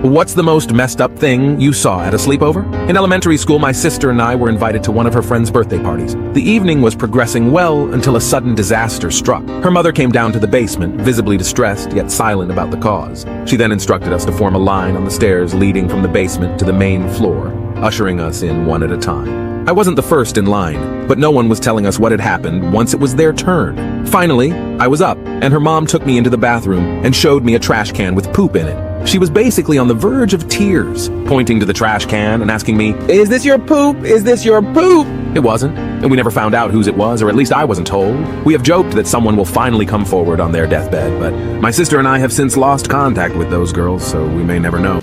What's the most messed up thing you saw at a sleepover? In elementary school, my sister and I were invited to one of her friends' birthday parties. The evening was progressing well until a sudden disaster struck. Her mother came down to the basement, visibly distressed yet silent about the cause. She then instructed us to form a line on the stairs leading from the basement to the main floor, ushering us in one at a time. I wasn't the first in line, but no one was telling us what had happened once it was their turn. Finally, I was up, and her mom took me into the bathroom and showed me a trash can with poop in it. She was basically on the verge of tears, pointing to the trash can and asking me, "Is this your poop? Is this your poop?" It wasn't, and we never found out whose it was, or at least I wasn't told. We have joked that someone will finally come forward on their deathbed, but my sister and I have since lost contact with those girls, so we may never know.